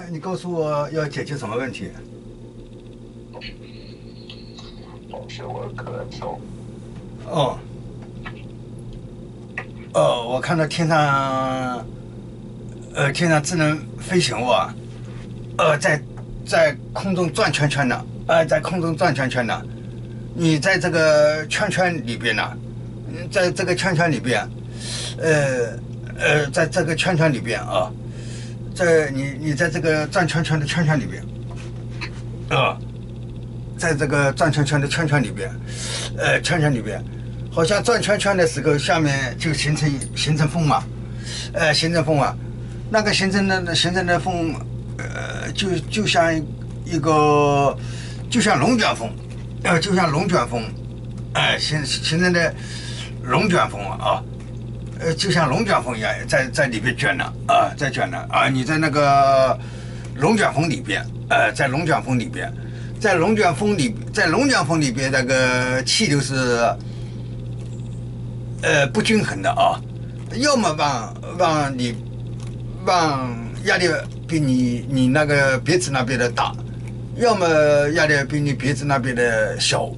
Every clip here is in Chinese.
你告诉我要解决什么问题？是我咳嗽。哦，我看到天上智能飞行物啊，在空中转圈圈呢，在空中转圈圈呢。你在这个圈圈里边呢，在这个圈圈里边，在这个圈圈里边啊，你在这个转圈圈的圈圈里边，在这个转圈圈的圈圈里边，圈圈里边，好像转圈圈的时候，下面就形成风嘛，形成风嘛，那个形成的风，就像一个，就像龙卷风，就像龙卷风，形成的龙卷风啊，就像龙卷风一样，在里边卷呢啊，在卷呢啊，你在那个龙卷风里边，在龙卷风里边。在龙卷风里边，那个气流是不均衡的啊，要么往压力比你那个鼻子那边的大，要么压力比你鼻子那边的小，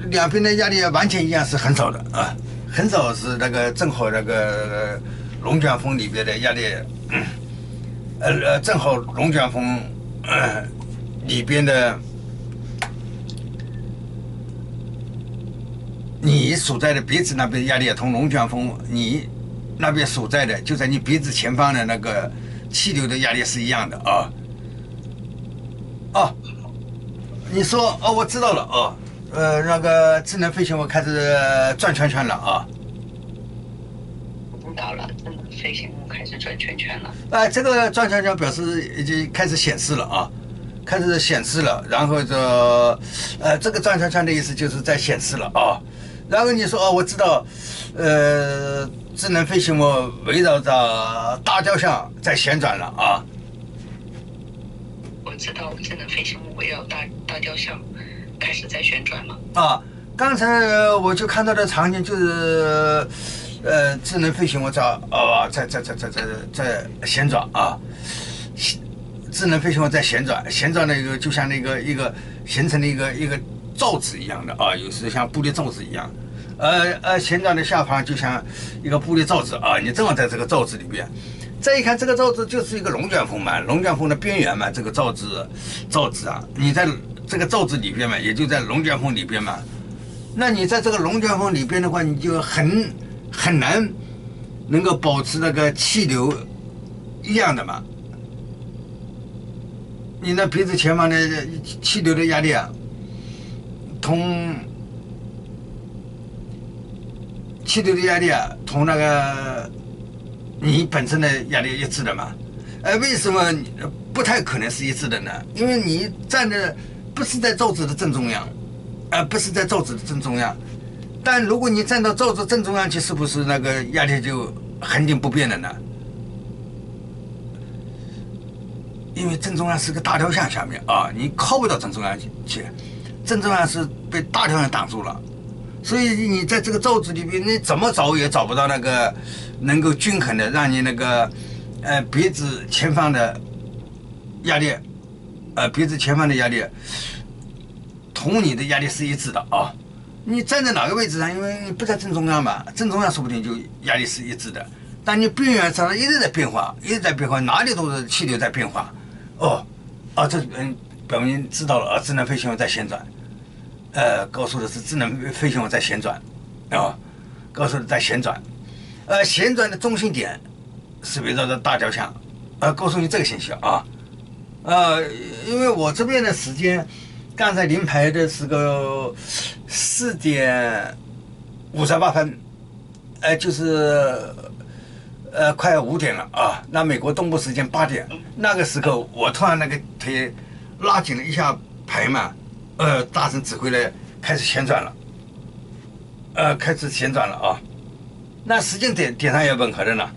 两边的压力完全一样是很少的啊，很少是那个正好那个龙卷风里边的压力，正好龙卷风里边的你所在的鼻子那边压力同龙卷风你那边所在的就在你鼻子前方的那个气流的压力是一样的啊。哦，你说哦，我知道了哦，那个智能飞行我开始转圈圈了啊。知道了，智能飞行物开始转圈圈了。这个转圈圈表示已经开始显示了啊。开始显示了，然后这个转圈圈的意思就是在显示了啊。然后你说我知道，智能飞行物围绕着大雕像在旋转了啊。我知道智能飞行物围绕大雕像开始在旋转了啊。刚才我就看到的场景就是，智能飞行物在旋转啊。智能飞行物在旋转的一个就像一个形成了一个罩子一样的啊，有时像玻璃罩子一样，旋转的下方就像一个玻璃罩子啊，你正好在这个罩子里边，再一看这个罩子就是一个龙卷风嘛，龙卷风的边缘嘛，这个罩子啊，你在这个罩子里边嘛，也就在龙卷风里边嘛，那你在这个龙卷风里边的话，你就很难能够保持那个气流一样的嘛。你那鼻子前方的气流的压力啊，同那个你本身的压力一致的嘛？为什么不太可能是一致的呢？因为你站的不是在罩子的正中央，不是在罩子的正中央。但如果你站到罩子正中央去，是不是那个压力就恒定不变了呢？因为正中央是个大雕像下面啊，你靠不到正中央去，正中央是被大雕像挡住了，所以你在这个罩子里边，你怎么找也找不到那个能够均衡的让你那个鼻子前方的压力，鼻子前方的压力同你的压力是一致的啊。你站在哪个位置上，因为你不在正中央嘛，正中央说不定就压力是一致的，但你边缘上一直在变化，哪里都是气流在变化。这表明知道了啊，智能飞行物在旋转，告诉的是智能飞行物在旋转，告诉的在旋转，旋转的中心点是围绕着大雕像，告诉你这个信息啊，因为我这边的时间，刚才临牌的是个4点58分，就是快5点了啊！那美国东部时间8点，那个时候我突然那个腿拉紧了一下牌嘛，大声指挥了，开始旋转了，啊！那时间点上也吻合的呢，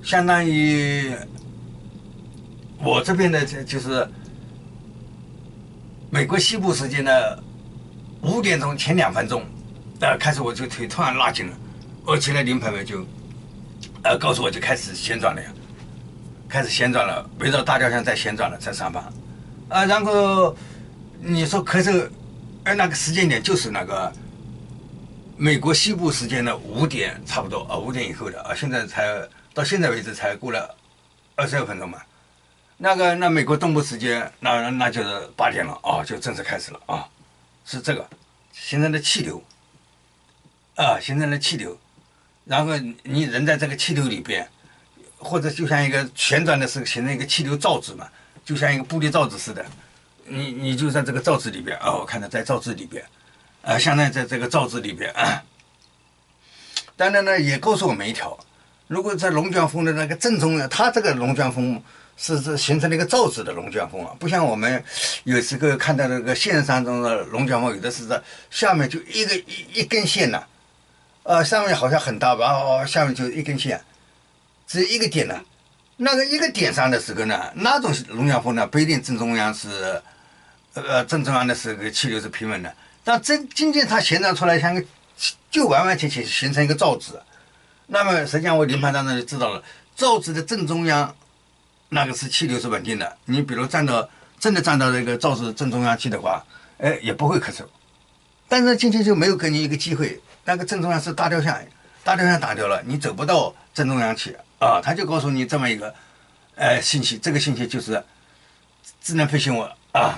相当于我这边的就是美国西部时间的5点钟前2分钟，开始我就腿突然拉紧了。我起来临牌就，告诉我就开始旋转了呀，开始旋转了，围绕大雕像在旋转了，在上方，然后你说可是，那个时间点就是那个美国西部时间的5点差不多5点以后的现在到现在为止才过了22分钟嘛，那美国东部时间那就是8点了就正式开始了是这个形成的气流形成了气流，然后你人在这个气流里边。或者就像一个旋转的时候形成一个气流罩子嘛，就像一个玻璃罩子似的，你就在这个罩子里边我看到在罩子里边相当于在这个罩子里边当然呢也告诉我们一条，如果在龙卷风的那个正中央，它这个龙卷风是形成了一个罩子的龙卷风不像我们有时候看到那个线上中的龙卷风，有的是在下面就一根线呐上面好像很大吧下面就一根线。只有一个点呢，那个一个点上的时候呢，那种龙卷风呢不一定正中央是，正中央的时候气流是平稳的，但今天它旋转出来像个就完完全全形成一个罩子，那么实际上我临盘当中就知道了，罩子的正中央那个是气流是稳定的，你比如真的站到这个罩子正中央去的话，也不会咳嗽，但是今天就没有给你一个机会，那个正中央是大雕像打掉了，你走不到正中央去。他就告诉你这么一个，信息，这个信息就是智能飞行物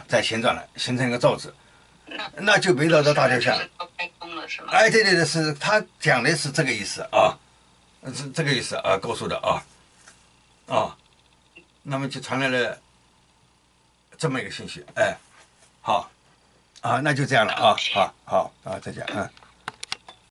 在旋转了，形成一个罩子，那就围绕着大雕像。开工了是吗？对，是他讲的是这个意思是这个意思告诉的那么就传来了这么一个信息，好那就这样了好，再见